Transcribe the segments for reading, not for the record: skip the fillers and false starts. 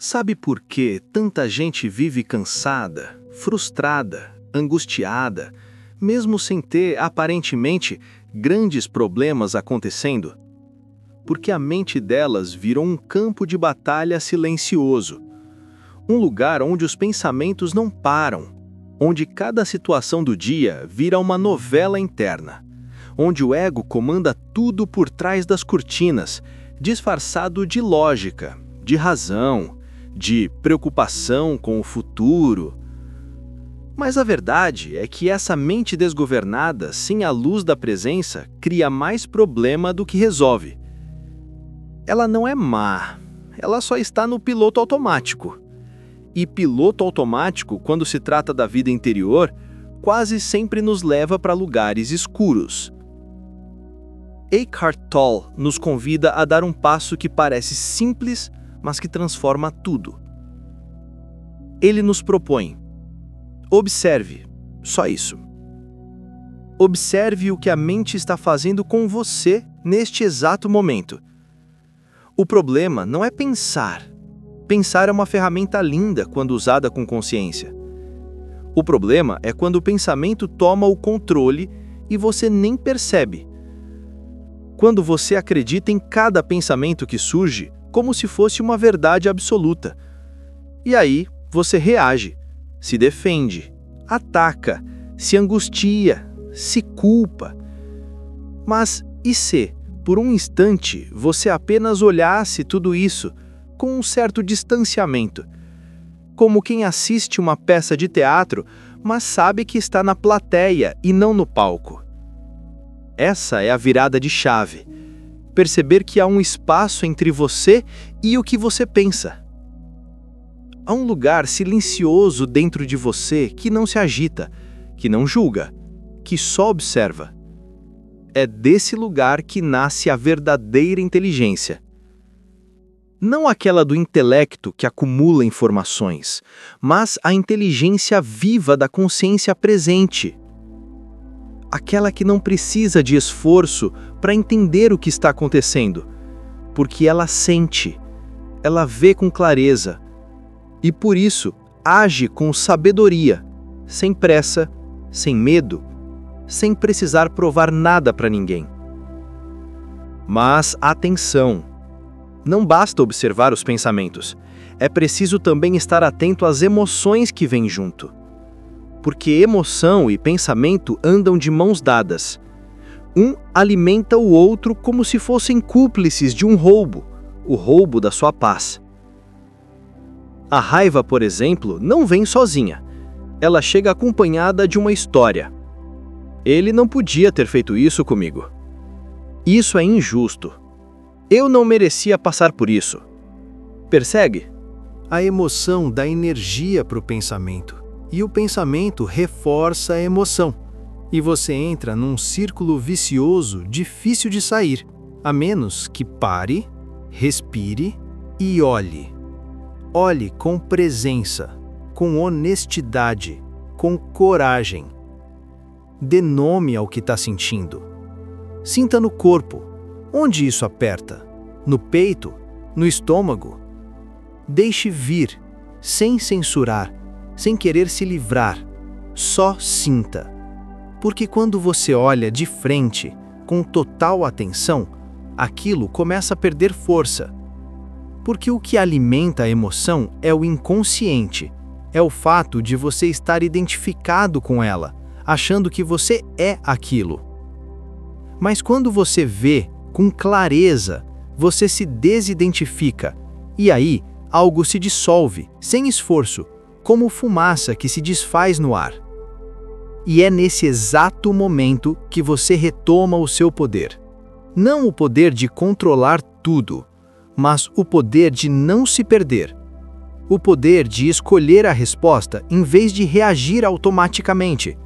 Sabe por que tanta gente vive cansada, frustrada, angustiada, mesmo sem ter, aparentemente, grandes problemas acontecendo? Porque a mente delas virou um campo de batalha silencioso. Um lugar onde os pensamentos não param, onde cada situação do dia vira uma novela interna, onde o ego comanda tudo por trás das cortinas, disfarçado de lógica, de razão, de preocupação com o futuro. Mas a verdade é que essa mente desgovernada, sem a luz da presença, cria mais problema do que resolve. Ela não é má, ela só está no piloto automático. E piloto automático, quando se trata da vida interior, quase sempre nos leva para lugares escuros. Eckhart Tolle nos convida a dar um passo que parece simples, mas que transforma tudo. Ele nos propõe: observe, só isso. Observe o que a mente está fazendo com você neste exato momento. O problema não é pensar. Pensar é uma ferramenta linda quando usada com consciência. O problema é quando o pensamento toma o controle e você nem percebe. Quando você acredita em cada pensamento que surge como se fosse uma verdade absoluta. E aí você reage, se defende, ataca, se angustia, se culpa. Mas e se, por um instante, você apenas olhasse tudo isso com um certo distanciamento, como quem assiste uma peça de teatro, mas sabe que está na plateia e não no palco? Essa é a virada de chave. Perceber que há um espaço entre você e o que você pensa. Há um lugar silencioso dentro de você que não se agita, que não julga, que só observa. É desse lugar que nasce a verdadeira inteligência. Não aquela do intelecto que acumula informações, mas a inteligência viva da consciência presente. Aquela que não precisa de esforço para entender o que está acontecendo, porque ela sente, ela vê com clareza, e por isso age com sabedoria, sem pressa, sem medo, sem precisar provar nada para ninguém. Mas atenção! Não basta observar os pensamentos, é preciso também estar atento às emoções que vêm junto. Porque emoção e pensamento andam de mãos dadas. Um alimenta o outro como se fossem cúmplices de um roubo, o roubo da sua paz. A raiva, por exemplo, não vem sozinha. Ela chega acompanhada de uma história. Ele não podia ter feito isso comigo. Isso é injusto. Eu não merecia passar por isso. Persegue? A emoção dá energia para o pensamento, e o pensamento reforça a emoção. E você entra num círculo vicioso difícil de sair, a menos que pare, respire e olhe. Olhe com presença, com honestidade, com coragem. Dê nome ao que está sentindo. Sinta no corpo. Onde isso aperta? No peito? No estômago? Deixe vir, sem censurar, sem querer se livrar. Só sinta. Porque quando você olha de frente, com total atenção, aquilo começa a perder força. Porque o que alimenta a emoção é o inconsciente, é o fato de você estar identificado com ela, achando que você é aquilo. Mas quando você vê com clareza, você se desidentifica, e aí algo se dissolve, sem esforço, como fumaça que se desfaz no ar. E é nesse exato momento que você retoma o seu poder. Não o poder de controlar tudo, mas o poder de não se perder. O poder de escolher a resposta em vez de reagir automaticamente.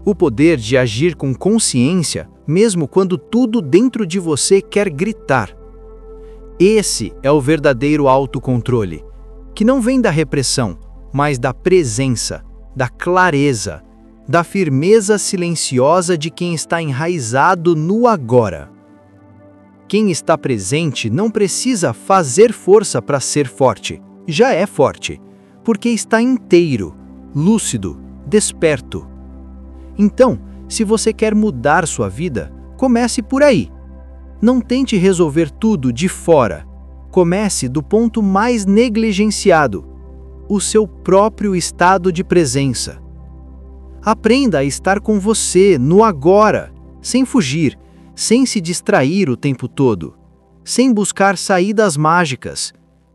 O poder de agir com consciência, mesmo quando tudo dentro de você quer gritar. Esse é o verdadeiro autocontrole, que não vem da repressão, mas da presença, da clareza, da firmeza silenciosa de quem está enraizado no agora. Quem está presente não precisa fazer força para ser forte, já é forte, porque está inteiro, lúcido, desperto. Então, se você quer mudar sua vida, comece por aí. Não tente resolver tudo de fora. Comece do ponto mais negligenciado, o seu próprio estado de presença. Aprenda a estar com você no agora, sem fugir, sem se distrair o tempo todo, sem buscar saídas mágicas.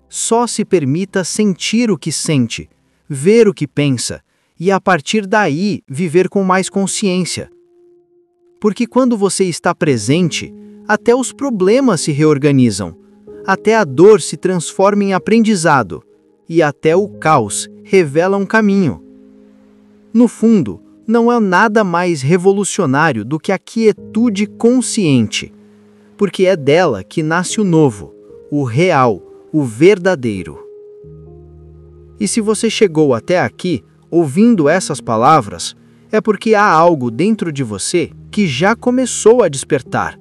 Só se permita sentir o que sente, ver o que pensa e, a partir daí, viver com mais consciência. Porque quando você está presente, até os problemas se reorganizam, até a dor se transforma em aprendizado e até o caos revela um caminho. No fundo, não há nada mais revolucionário do que a quietude consciente, porque é dela que nasce o novo, o real, o verdadeiro. E se você chegou até aqui, ouvindo essas palavras, é porque há algo dentro de você que já começou a despertar.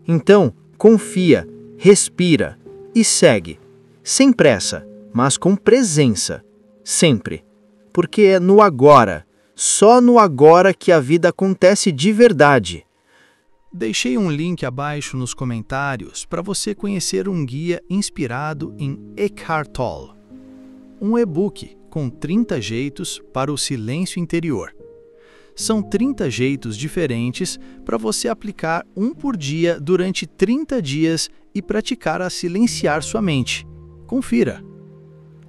Então, confia, respira e segue, sem pressa, mas com presença, sempre. Porque é no agora, só no agora que a vida acontece de verdade. Deixei um link abaixo nos comentários para você conhecer um guia inspirado em Eckhart Tolle, um e-book com 30 jeitos para o silêncio interior. São 30 jeitos diferentes para você aplicar um por dia durante 30 dias e praticar a silenciar sua mente. Confira!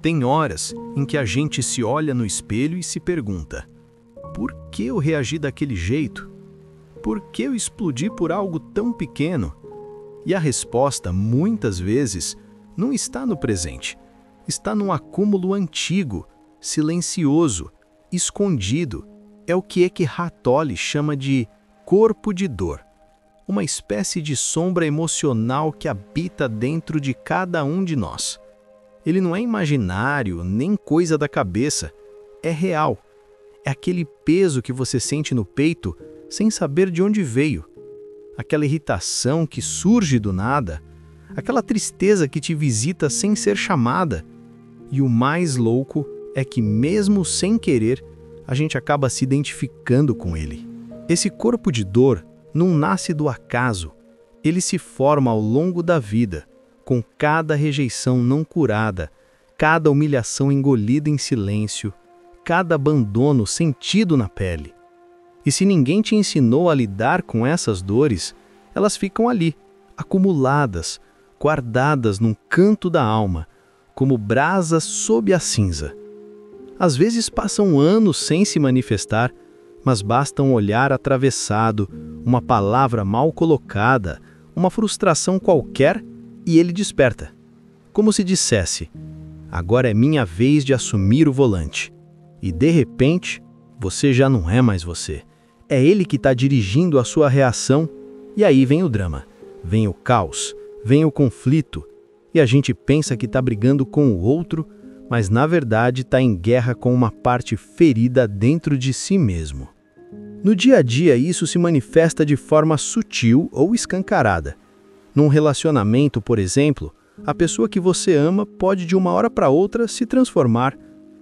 Tem horas em que a gente se olha no espelho e se pergunta: por que eu reagi daquele jeito? Por que eu explodi por algo tão pequeno? E a resposta, muitas vezes, não está no presente. Está num acúmulo antigo, silencioso, escondido. É o que Eckhart Tolle chama de corpo de dor. Uma espécie de sombra emocional que habita dentro de cada um de nós. Ele não é imaginário, nem coisa da cabeça. É real. É aquele peso que você sente no peito sem saber de onde veio. Aquela irritação que surge do nada. Aquela tristeza que te visita sem ser chamada. E o mais louco é que, mesmo sem querer, a gente acaba se identificando com ele. Esse corpo de dor não nasce do acaso. Ele se forma ao longo da vida, com cada rejeição não curada, cada humilhação engolida em silêncio, cada abandono sentido na pele. E se ninguém te ensinou a lidar com essas dores, elas ficam ali, acumuladas, guardadas num canto da alma, como brasas sob a cinza. Às vezes passam anos sem se manifestar, mas basta um olhar atravessado, uma palavra mal colocada, uma frustração qualquer e ele desperta. Como se dissesse: agora é minha vez de assumir o volante. E de repente, você já não é mais você. É ele que está dirigindo a sua reação. E aí vem o drama, vem o caos, vem o conflito. E a gente pensa que está brigando com o outro, mas na verdade está em guerra com uma parte ferida dentro de si mesmo. No dia a dia, isso se manifesta de forma sutil ou escancarada. Num relacionamento, por exemplo, a pessoa que você ama pode de uma hora para outra se transformar.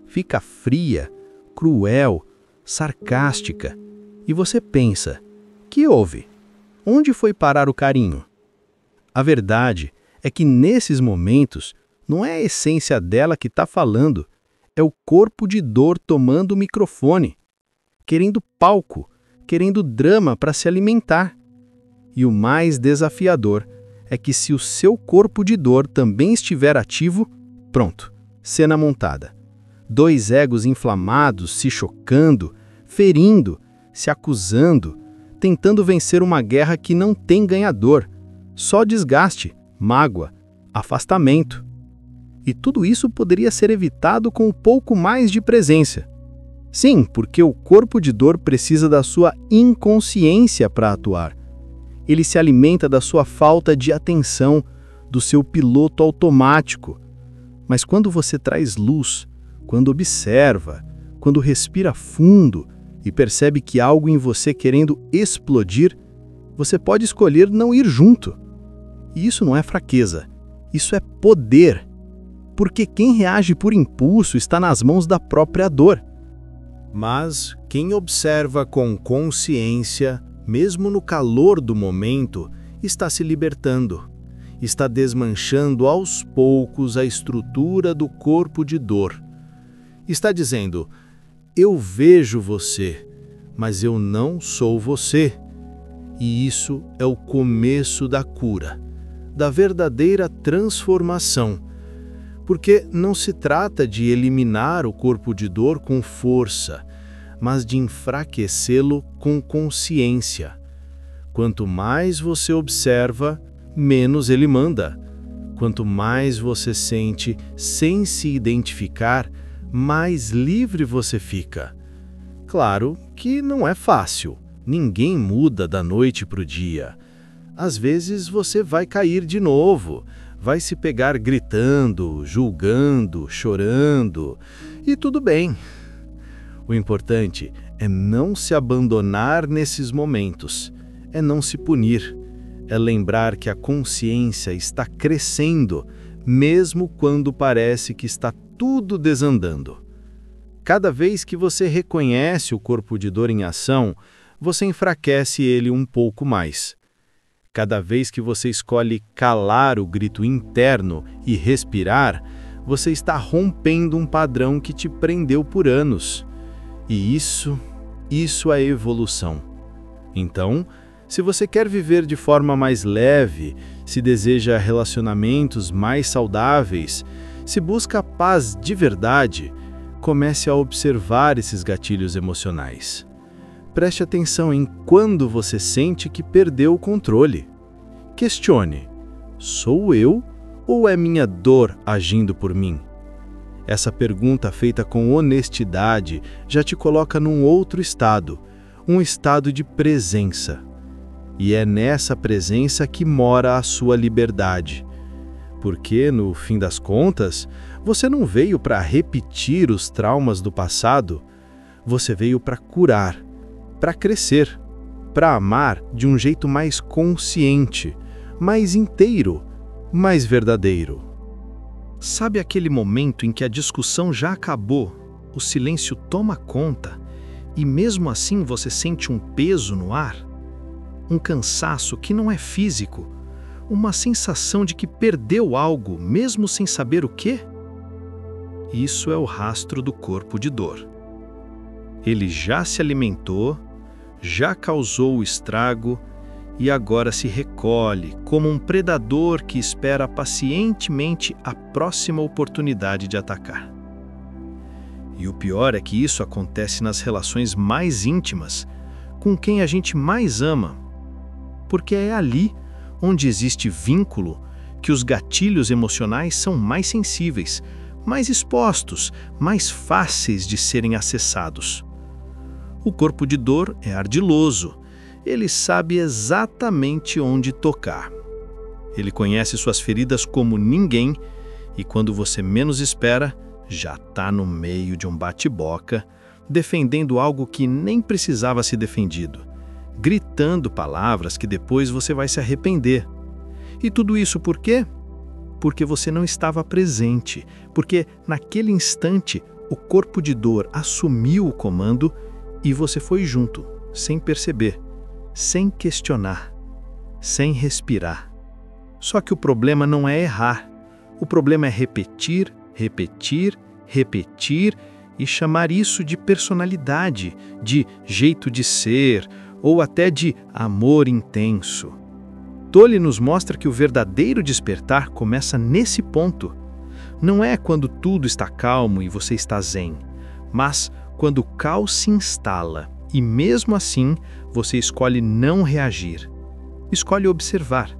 Fica fria, cruel, sarcástica. E você pensa: que houve? Onde foi parar o carinho? A verdade é que nesses momentos não é a essência dela que está falando, é o corpo de dor tomando o microfone, querendo palco, querendo drama para se alimentar. E o mais desafiador é que se o seu corpo de dor também estiver ativo, pronto, cena montada. Dois egos inflamados, se chocando, ferindo, se acusando, tentando vencer uma guerra que não tem ganhador, só desgaste, mágoa, afastamento. E tudo isso poderia ser evitado com um pouco mais de presença. Sim, porque o corpo de dor precisa da sua inconsciência para atuar. Ele se alimenta da sua falta de atenção, do seu piloto automático. Mas quando você traz luz, quando observa, quando respira fundo e percebe que há algo em você querendo explodir, você pode escolher não ir junto. E isso não é fraqueza, isso é poder. porque quem reage por impulso está nas mãos da própria dor. Mas quem observa com consciência, mesmo no calor do momento, está se libertando. Está desmanchando aos poucos a estrutura do corpo de dor. Está dizendo: eu vejo você, mas eu não sou você. E isso é o começo da cura, da verdadeira transformação. Porque não se trata de eliminar o corpo de dor com força, mas de enfraquecê-lo com consciência. Quanto mais você observa, menos ele manda. Quanto mais você sente sem se identificar, mais livre você fica. Claro que não é fácil. Ninguém muda da noite para o dia. Às vezes você vai cair de novo, vai se pegar gritando, julgando, chorando, e tudo bem. O importante é não se abandonar nesses momentos, é não se punir, é lembrar que a consciência está crescendo, mesmo quando parece que está tudo desandando. Cada vez que você reconhece o corpo de dor em ação, você enfraquece ele um pouco mais. Cada vez que você escolhe calar o grito interno e respirar, você está rompendo um padrão que te prendeu por anos. E isso é evolução. Então, se você quer viver de forma mais leve, se deseja relacionamentos mais saudáveis, se busca paz de verdade, comece a observar esses gatilhos emocionais. Preste atenção em quando você sente que perdeu o controle. Questione: sou eu ou é minha dor agindo por mim? Essa pergunta feita com honestidade já te coloca num outro estado, um estado de presença. E é nessa presença que mora a sua liberdade. Porque, no fim das contas, você não veio para repetir os traumas do passado, você veio para curar, para crescer, para amar de um jeito mais consciente, mais inteiro, mais verdadeiro. Sabe aquele momento em que a discussão já acabou, o silêncio toma conta e mesmo assim você sente um peso no ar? Um cansaço que não é físico, uma sensação de que perdeu algo mesmo sem saber o quê? Isso é o rastro do corpo de dor. Ele já se alimentou, já causou o estrago e agora se recolhe como um predador que espera pacientemente a próxima oportunidade de atacar. E o pior é que isso acontece nas relações mais íntimas, com quem a gente mais ama, porque é ali onde existe vínculo que os gatilhos emocionais são mais sensíveis, mais expostos, mais fáceis de serem acessados. O corpo de dor é ardiloso, ele sabe exatamente onde tocar. Ele conhece suas feridas como ninguém e quando você menos espera, já está no meio de um bate-boca, defendendo algo que nem precisava ser defendido, gritando palavras que depois você vai se arrepender. E tudo isso por quê? Porque você não estava presente, porque naquele instante o corpo de dor assumiu o comando e você foi junto, sem perceber, sem questionar, sem respirar. Só que o problema não é errar, o problema é repetir, repetir, repetir e chamar isso de personalidade, de jeito de ser ou até de amor intenso. Tolle nos mostra que o verdadeiro despertar começa nesse ponto. Não é quando tudo está calmo e você está zen, mas quando o caos se instala e mesmo assim você escolhe não reagir. Escolhe observar.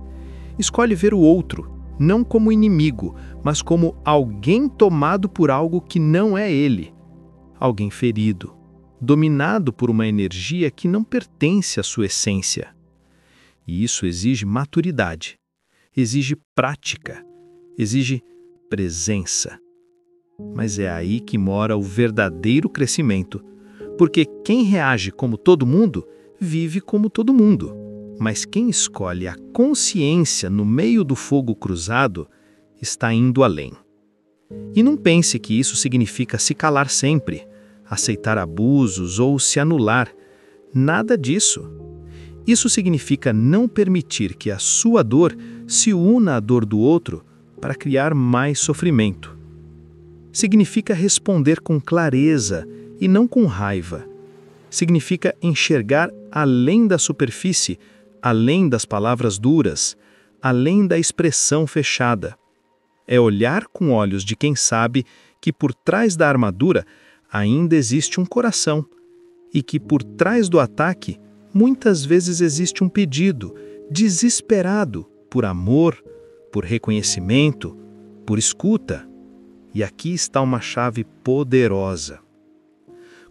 Escolhe ver o outro, não como inimigo, mas como alguém tomado por algo que não é ele. Alguém ferido, dominado por uma energia que não pertence à sua essência. E isso exige maturidade, exige prática, exige presença. Mas é aí que mora o verdadeiro crescimento, porque quem reage como todo mundo, vive como todo mundo. Mas quem escolhe a consciência no meio do fogo cruzado, está indo além. E não pense que isso significa se calar sempre, aceitar abusos ou se anular. Nada disso. Isso significa não permitir que a sua dor se una à dor do outro para criar mais sofrimento. Significa responder com clareza e não com raiva. Significa enxergar além da superfície, além das palavras duras, além da expressão fechada. É olhar com olhos de quem sabe que por trás da armadura ainda existe um coração e que por trás do ataque muitas vezes existe um pedido desesperado por amor, por reconhecimento, por escuta. E aqui está uma chave poderosa.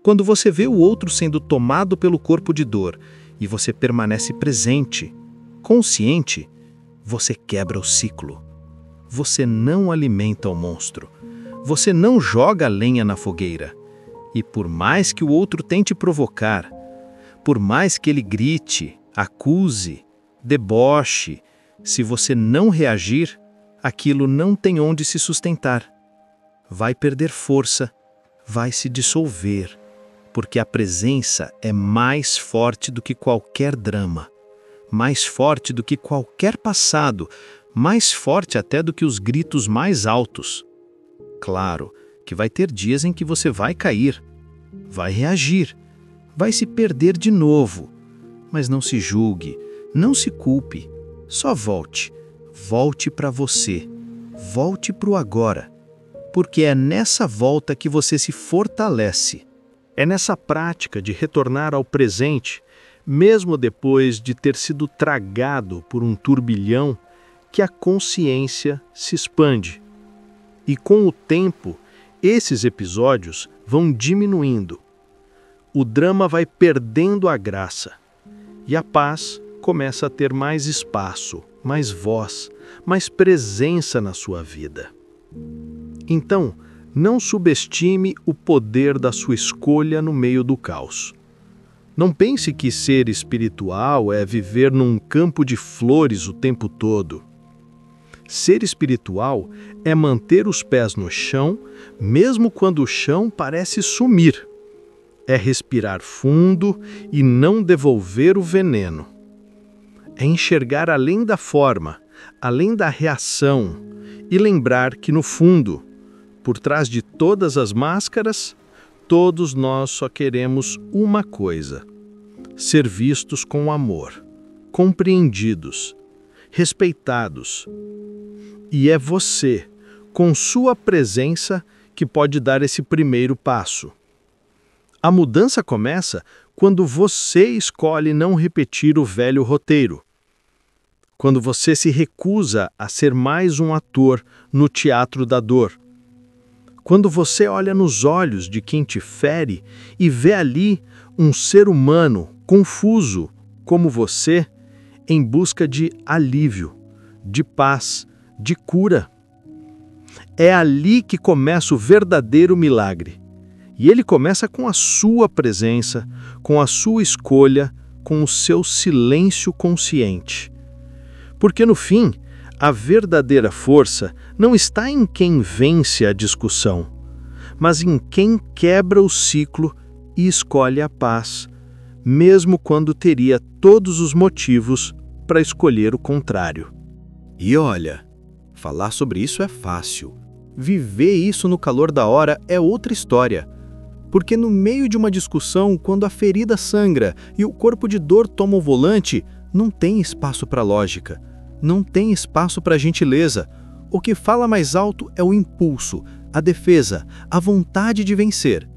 Quando você vê o outro sendo tomado pelo corpo de dor e você permanece presente, consciente, você quebra o ciclo. Você não alimenta o monstro. Você não joga lenha na fogueira. E por mais que o outro tente provocar, por mais que ele grite, acuse, deboche, se você não reagir, aquilo não tem onde se sustentar. Vai perder força, vai se dissolver, porque a presença é mais forte do que qualquer drama, mais forte do que qualquer passado, mais forte até do que os gritos mais altos. Claro que vai ter dias em que você vai cair, vai reagir, vai se perder de novo, mas não se julgue, não se culpe, só volte, volte para você, volte para o agora. Porque é nessa volta que você se fortalece. É nessa prática de retornar ao presente, mesmo depois de ter sido tragado por um turbilhão, que a consciência se expande. E com o tempo, esses episódios vão diminuindo. O drama vai perdendo a graça. E a paz começa a ter mais espaço, mais voz, mais presença na sua vida. Então, não subestime o poder da sua escolha no meio do caos. Não pense que ser espiritual é viver num campo de flores o tempo todo. Ser espiritual é manter os pés no chão, mesmo quando o chão parece sumir. É respirar fundo e não devolver o veneno. É enxergar além da forma, além da reação, e lembrar que, no fundo, por trás de todas as máscaras, todos nós só queremos uma coisa: ser vistos com amor, compreendidos, respeitados. E é você, com sua presença, que pode dar esse primeiro passo. A mudança começa quando você escolhe não repetir o velho roteiro. Quando você se recusa a ser mais um ator no teatro da dor. Quando você olha nos olhos de quem te fere e vê ali um ser humano confuso como você, em busca de alívio, de paz, de cura. É ali que começa o verdadeiro milagre. E ele começa com a sua presença, com a sua escolha, com o seu silêncio consciente. Porque no fim, a verdadeira força não está em quem vence a discussão, mas em quem quebra o ciclo e escolhe a paz, mesmo quando teria todos os motivos para escolher o contrário. E olha, falar sobre isso é fácil. Viver isso no calor da hora é outra história. Porque no meio de uma discussão, quando a ferida sangra e o corpo de dor toma o volante, não tem espaço para lógica. Não tem espaço para gentileza. O que fala mais alto é o impulso, a defesa, a vontade de vencer.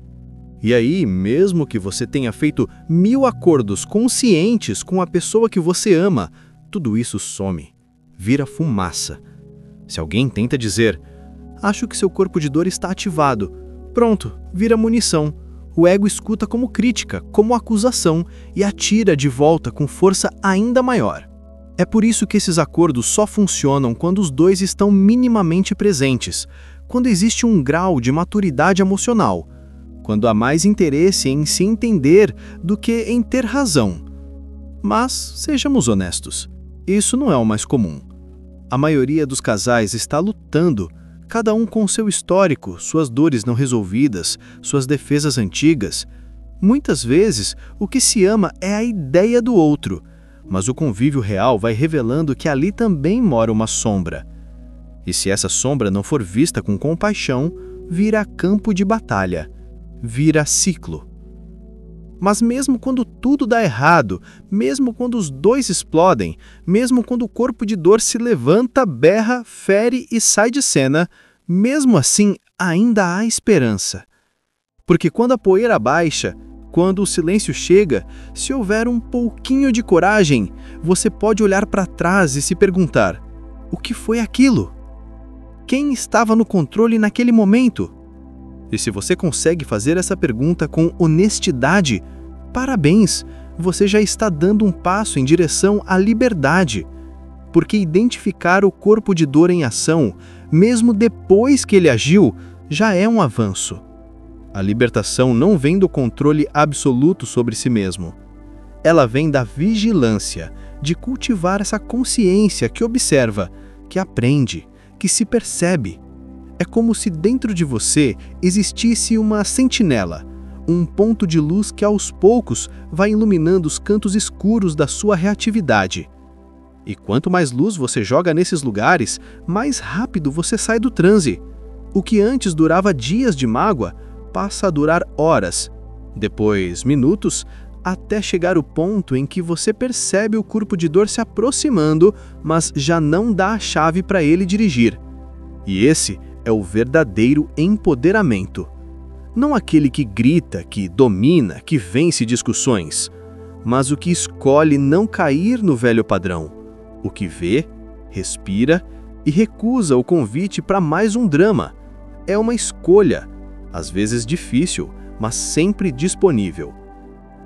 E aí, mesmo que você tenha feito 1000 acordos conscientes com a pessoa que você ama, tudo isso some, vira fumaça. Se alguém tenta dizer, acho que seu corpo de dor está ativado, pronto, vira munição. O ego escuta como crítica, como acusação e atira de volta com força ainda maior. É por isso que esses acordos só funcionam quando os dois estão minimamente presentes, quando existe um grau de maturidade emocional, quando há mais interesse em se entender do que em ter razão. Mas, sejamos honestos, isso não é o mais comum. A maioria dos casais está lutando, cada um com seu histórico, suas dores não resolvidas, suas defesas antigas. Muitas vezes, o que se ama é a ideia do outro, mas o convívio real vai revelando que ali também mora uma sombra. E se essa sombra não for vista com compaixão, vira campo de batalha, vira ciclo. Mas mesmo quando tudo dá errado, mesmo quando os dois explodem, mesmo quando o corpo de dor se levanta, berra, fere e sai de cena, mesmo assim ainda há esperança. Porque quando a poeira baixa, quando o silêncio chega, se houver um pouquinho de coragem, você pode olhar para trás e se perguntar: o que foi aquilo? Quem estava no controle naquele momento? E se você consegue fazer essa pergunta com honestidade, parabéns, você já está dando um passo em direção à liberdade. Porque identificar o corpo de dor em ação, mesmo depois que ele agiu, já é um avanço. A libertação não vem do controle absoluto sobre si mesmo. Ela vem da vigilância, de cultivar essa consciência que observa, que aprende, que se percebe. É como se dentro de você existisse uma sentinela, um ponto de luz que aos poucos vai iluminando os cantos escuros da sua reatividade. E quanto mais luz você joga nesses lugares, mais rápido você sai do transe. O que antes durava dias de mágoa, passa a durar horas, depois minutos, até chegar o ponto em que você percebe o corpo de dor se aproximando, mas já não dá a chave para ele dirigir. E esse é o verdadeiro empoderamento. Não aquele que grita, que domina, que vence discussões, mas o que escolhe não cair no velho padrão, o que vê, respira e recusa o convite para mais um drama. É uma escolha, às vezes difícil, mas sempre disponível.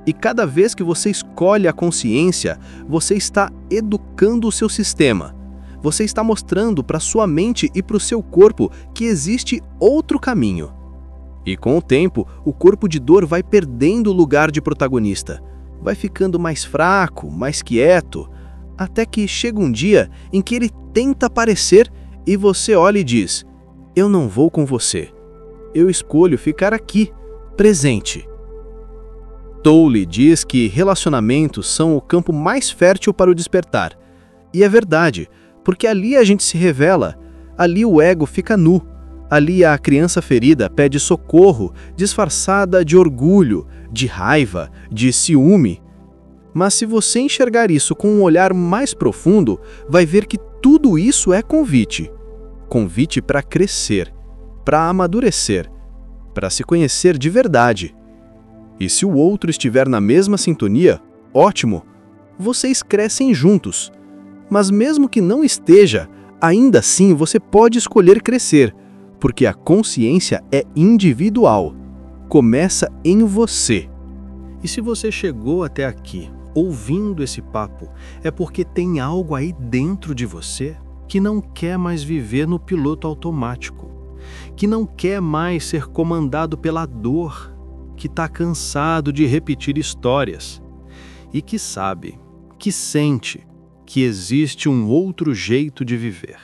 E cada vez que você escolhe a consciência, você está educando o seu sistema. Você está mostrando para sua mente e para o seu corpo que existe outro caminho. E com o tempo, o corpo de dor vai perdendo o lugar de protagonista. Vai ficando mais fraco, mais quieto, até que chega um dia em que ele tenta aparecer e você olha e diz: eu não vou com você. Eu escolho ficar aqui, presente. Tolle diz que relacionamentos são o campo mais fértil para o despertar. E é verdade, porque ali a gente se revela, ali o ego fica nu, ali a criança ferida pede socorro, disfarçada de orgulho, de raiva, de ciúme. Mas se você enxergar isso com um olhar mais profundo, vai ver que tudo isso é convite. Convite para crescer, para amadurecer, para se conhecer de verdade. E se o outro estiver na mesma sintonia, ótimo, vocês crescem juntos. Mas mesmo que não esteja, ainda assim você pode escolher crescer, porque a consciência é individual. Começa em você. E se você chegou até aqui, ouvindo esse papo, é porque tem algo aí dentro de você que não quer mais viver no piloto automático, que não quer mais ser comandado pela dor, que está cansado de repetir histórias e que sabe, que sente que existe um outro jeito de viver.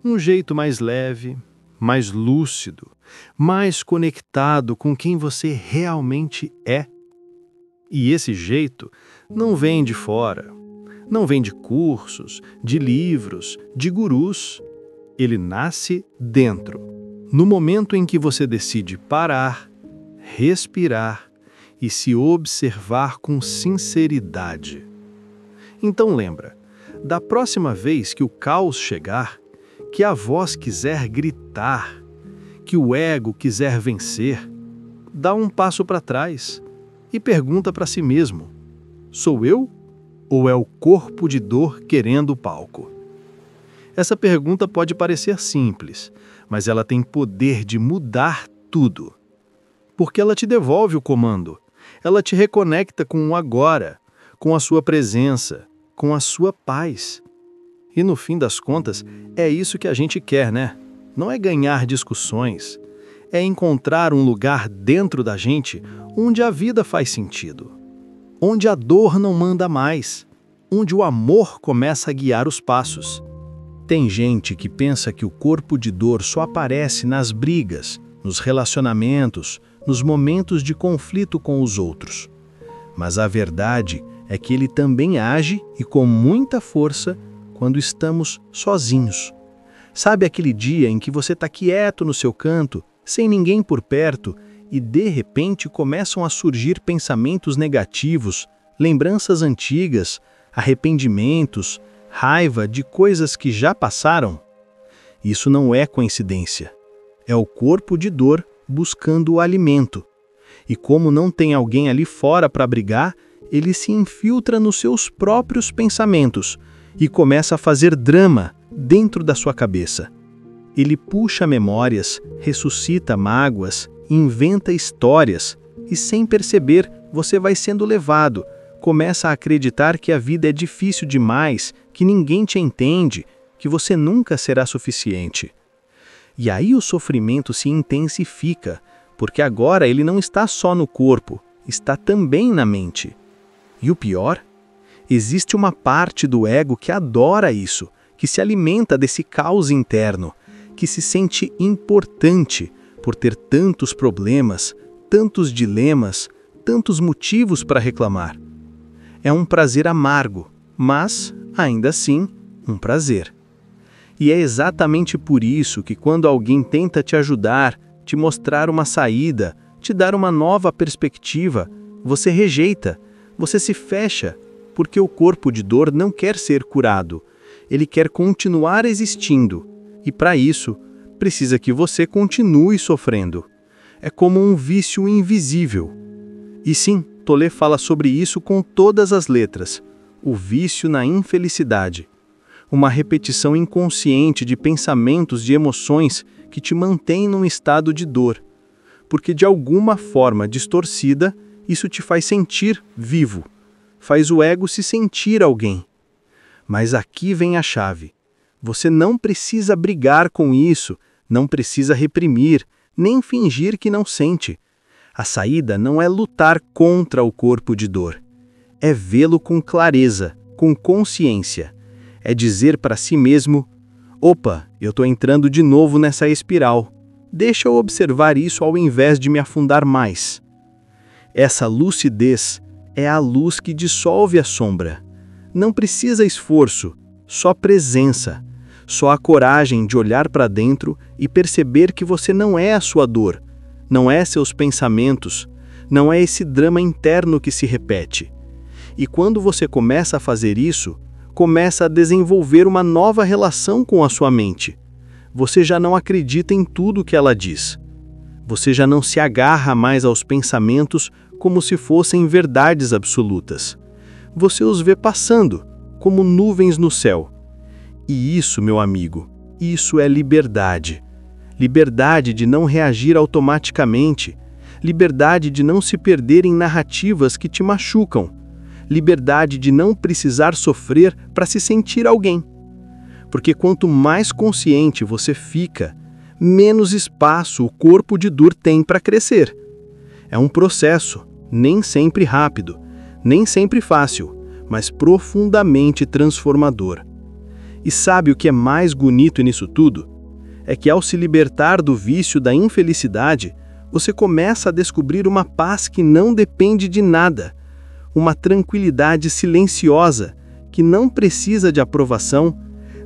Um jeito mais leve, mais lúcido, mais conectado com quem você realmente é. E esse jeito não vem de fora, não vem de cursos, de livros, de gurus. Ele nasce dentro, no momento em que você decide parar, respirar e se observar com sinceridade. Então lembra, da próxima vez que o caos chegar, que a voz quiser gritar, que o ego quiser vencer, dá um passo para trás e pergunta para si mesmo: sou eu ou é o corpo de dor querendo o palco? Essa pergunta pode parecer simples, mas ela tem poder de mudar tudo. Porque ela te devolve o comando, ela te reconecta com o agora, com a sua presença, com a sua paz. E no fim das contas, é isso que a gente quer, né? Não é ganhar discussões, é encontrar um lugar dentro da gente onde a vida faz sentido, onde a dor não manda mais, onde o amor começa a guiar os passos. Tem gente que pensa que o corpo de dor só aparece nas brigas, nos relacionamentos, nos momentos de conflito com os outros. Mas a verdade é que ele também age, e com muita força, quando estamos sozinhos. Sabe aquele dia em que você está quieto no seu canto, sem ninguém por perto, e de repente começam a surgir pensamentos negativos, lembranças antigas, arrependimentos, raiva de coisas que já passaram? Isso não é coincidência. É o corpo de dor buscando o alimento. E como não tem alguém ali fora para brigar, ele se infiltra nos seus próprios pensamentos e começa a fazer drama dentro da sua cabeça. Ele puxa memórias, ressuscita mágoas, inventa histórias e, sem perceber, você vai sendo levado. Começa a acreditar que a vida é difícil demais, que ninguém te entende, que você nunca será suficiente. E aí o sofrimento se intensifica, porque agora ele não está só no corpo, está também na mente. E o pior? Existe uma parte do ego que adora isso, que se alimenta desse caos interno, que se sente importante por ter tantos problemas, tantos dilemas, tantos motivos para reclamar. É um prazer amargo, mas, ainda assim, um prazer. E é exatamente por isso que quando alguém tenta te ajudar, te mostrar uma saída, te dar uma nova perspectiva, você rejeita, você se fecha, porque o corpo de dor não quer ser curado. Ele quer continuar existindo, e para isso, precisa que você continue sofrendo. É como um vício invisível. E sim, Tolle fala sobre isso com todas as letras. O vício na infelicidade. Uma repetição inconsciente de pensamentos e emoções que te mantém num estado de dor. Porque de alguma forma distorcida, isso te faz sentir vivo. Faz o ego se sentir alguém. Mas aqui vem a chave. Você não precisa brigar com isso, não precisa reprimir, nem fingir que não sente. A saída não é lutar contra o corpo de dor. É vê-lo com clareza, com consciência. É dizer para si mesmo: opa, eu estou entrando de novo nessa espiral. Deixa eu observar isso ao invés de me afundar mais. Essa lucidez é a luz que dissolve a sombra. Não precisa esforço, só presença. Só a coragem de olhar para dentro e perceber que você não é a sua dor, não é seus pensamentos, não é esse drama interno que se repete. E quando você começa a fazer isso, começa a desenvolver uma nova relação com a sua mente. Você já não acredita em tudo que ela diz. Você já não se agarra mais aos pensamentos como se fossem verdades absolutas. Você os vê passando, como nuvens no céu. E isso, meu amigo, isso é liberdade. Liberdade de não reagir automaticamente. Liberdade de não se perder em narrativas que te machucam. Liberdade de não precisar sofrer para se sentir alguém. Porque quanto mais consciente você fica, menos espaço o corpo de dor tem para crescer. É um processo, nem sempre rápido, nem sempre fácil, mas profundamente transformador. E sabe o que é mais bonito nisso tudo? É que ao se libertar do vício da infelicidade, você começa a descobrir uma paz que não depende de nada, uma tranquilidade silenciosa que não precisa de aprovação,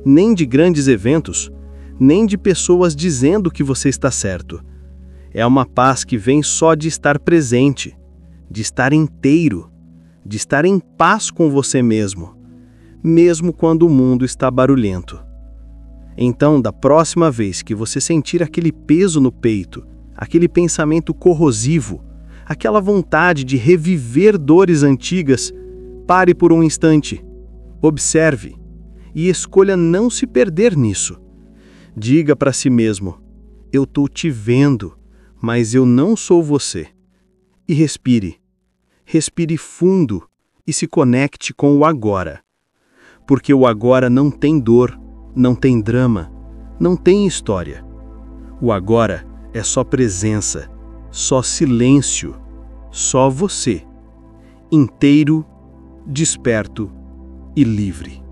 nem de grandes eventos, nem de pessoas dizendo que você está certo. É uma paz que vem só de estar presente, de estar inteiro, de estar em paz com você mesmo, mesmo quando o mundo está barulhento. Então, da próxima vez que você sentir aquele peso no peito, aquele pensamento corrosivo, aquela vontade de reviver dores antigas, pare por um instante, observe e escolha não se perder nisso. Diga para si mesmo: eu estou te vendo, mas eu não sou você. E respire. Respire fundo e se conecte com o agora. Porque o agora não tem dor, não tem drama, não tem história. O agora é só presença, só silêncio, só você, inteiro, desperto e livre.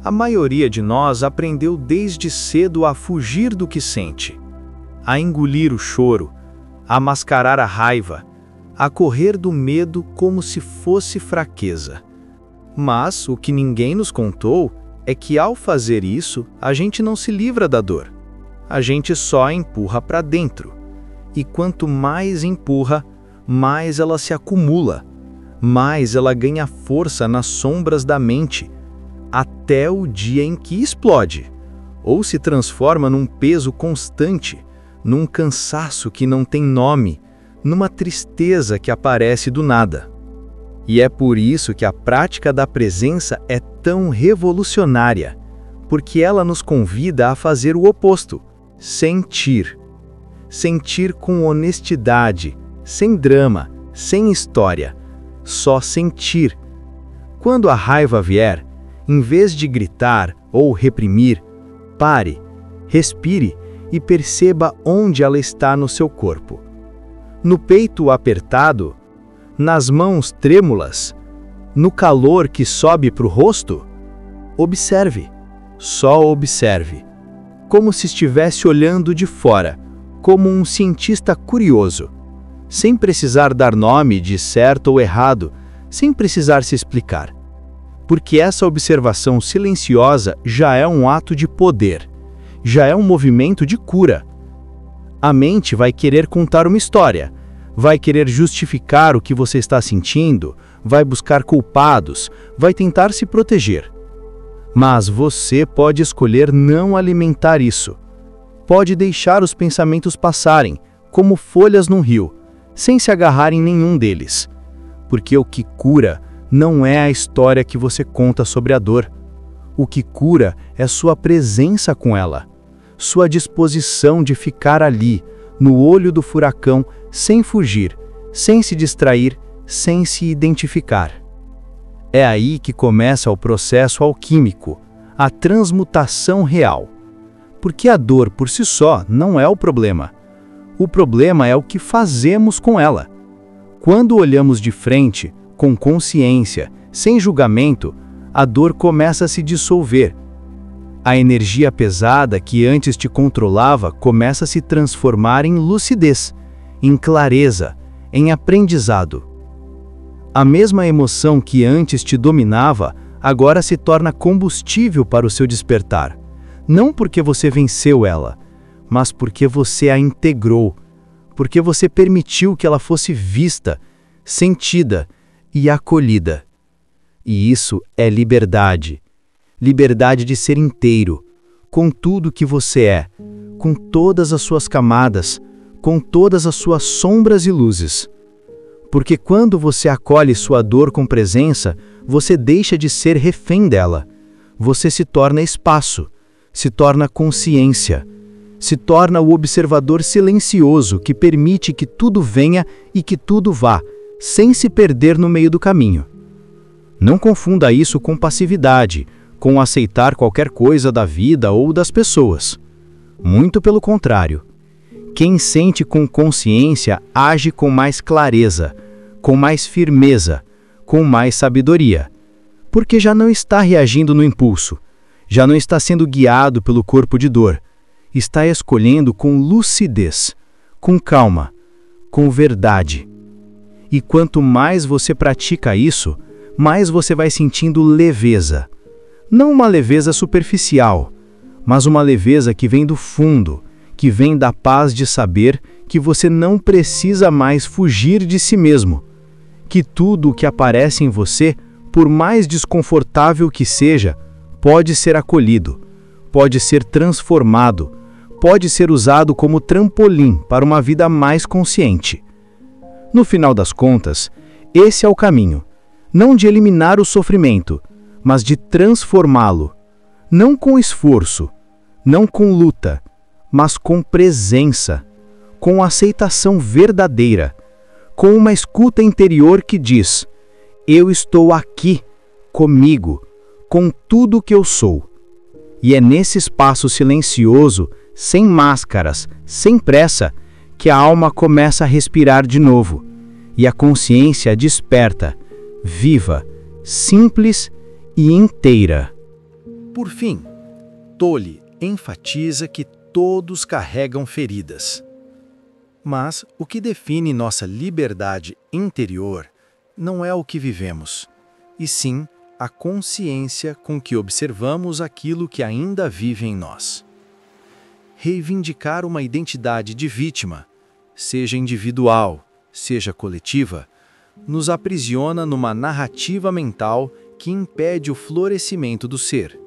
A maioria de nós aprendeu desde cedo a fugir do que sente, a engolir o choro, a mascarar a raiva, a correr do medo como se fosse fraqueza. Mas o que ninguém nos contou é que ao fazer isso, a gente não se livra da dor. A gente só a empurra para dentro. E quanto mais empurra, mais ela se acumula, mais ela ganha força nas sombras da mente, até o dia em que explode, ou se transforma num peso constante, num cansaço que não tem nome, numa tristeza que aparece do nada. E é por isso que a prática da presença é tão revolucionária, porque ela nos convida a fazer o oposto, sentir. Sentir com honestidade, sem drama, sem história, só sentir. Quando a raiva vier, em vez de gritar ou reprimir, pare, respire e perceba onde ela está no seu corpo. No peito apertado, nas mãos trêmulas, no calor que sobe para o rosto? Observe, só observe, como se estivesse olhando de fora, como um cientista curioso, sem precisar dar nome de certo ou errado, sem precisar se explicar. Porque essa observação silenciosa já é um ato de poder, já é um movimento de cura. A mente vai querer contar uma história, vai querer justificar o que você está sentindo, vai buscar culpados, vai tentar se proteger. Mas você pode escolher não alimentar isso. Pode deixar os pensamentos passarem, como folhas num rio, sem se agarrar em nenhum deles. Porque o que cura não é a história que você conta sobre a dor. O que cura é sua presença com ela, sua disposição de ficar ali, no olho do furacão, sem fugir, sem se distrair, sem se identificar. É aí que começa o processo alquímico, a transmutação real. Porque a dor por si só não é o problema. O problema é o que fazemos com ela. Quando olhamos de frente, com consciência, sem julgamento, a dor começa a se dissolver. A energia pesada que antes te controlava começa a se transformar em lucidez, em clareza, em aprendizado. A mesma emoção que antes te dominava, agora se torna combustível para o seu despertar. Não porque você venceu ela, mas porque você a integrou, porque você permitiu que ela fosse vista, sentida e acolhida. E isso é liberdade. Liberdade de ser inteiro, com tudo que você é, com todas as suas camadas, com todas as suas sombras e luzes. Porque quando você acolhe sua dor com presença, você deixa de ser refém dela. Você se torna espaço, se torna consciência, se torna o observador silencioso que permite que tudo venha e que tudo vá, sem se perder no meio do caminho. Não confunda isso com passividade, com aceitar qualquer coisa da vida ou das pessoas. Muito pelo contrário. Quem sente com consciência age com mais clareza, com mais firmeza, com mais sabedoria, porque já não está reagindo no impulso, já não está sendo guiado pelo corpo de dor, está escolhendo com lucidez, com calma, com verdade. E quanto mais você pratica isso, mais você vai sentindo leveza. Não uma leveza superficial, mas uma leveza que vem do fundo, que vem da paz de saber que você não precisa mais fugir de si mesmo, que tudo o que aparece em você, por mais desconfortável que seja, pode ser acolhido, pode ser transformado, pode ser usado como trampolim para uma vida mais consciente. No final das contas, esse é o caminho, não de eliminar o sofrimento, mas de transformá-lo, não com esforço, não com luta, mas com presença, com aceitação verdadeira, com uma escuta interior que diz: eu estou aqui, comigo, com tudo que eu sou. E é nesse espaço silencioso, sem máscaras, sem pressa, que a alma começa a respirar de novo, e a consciência desperta, viva, simples e inteira. Por fim, Tolle enfatiza que todos carregam feridas. Mas o que define nossa liberdade interior não é o que vivemos, e sim a consciência com que observamos aquilo que ainda vive em nós. Reivindicar uma identidade de vítima, seja individual, seja coletiva, nos aprisiona numa narrativa mental que impede o florescimento do ser.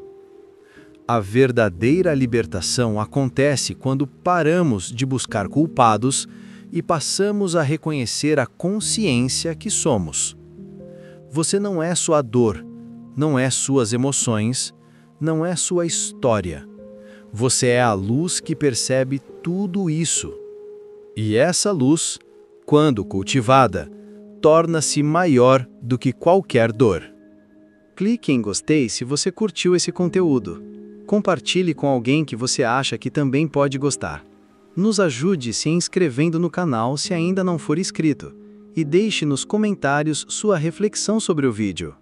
A verdadeira libertação acontece quando paramos de buscar culpados e passamos a reconhecer a consciência que somos. Você não é sua dor, não é suas emoções, não é sua história. Você é a luz que percebe tudo isso. E essa luz, quando cultivada, torna-se maior do que qualquer dor. Clique em gostei se você curtiu esse conteúdo. Compartilhe com alguém que você acha que também pode gostar. Nos ajude se inscrevendo no canal se ainda não for inscrito. E deixe nos comentários sua reflexão sobre o vídeo.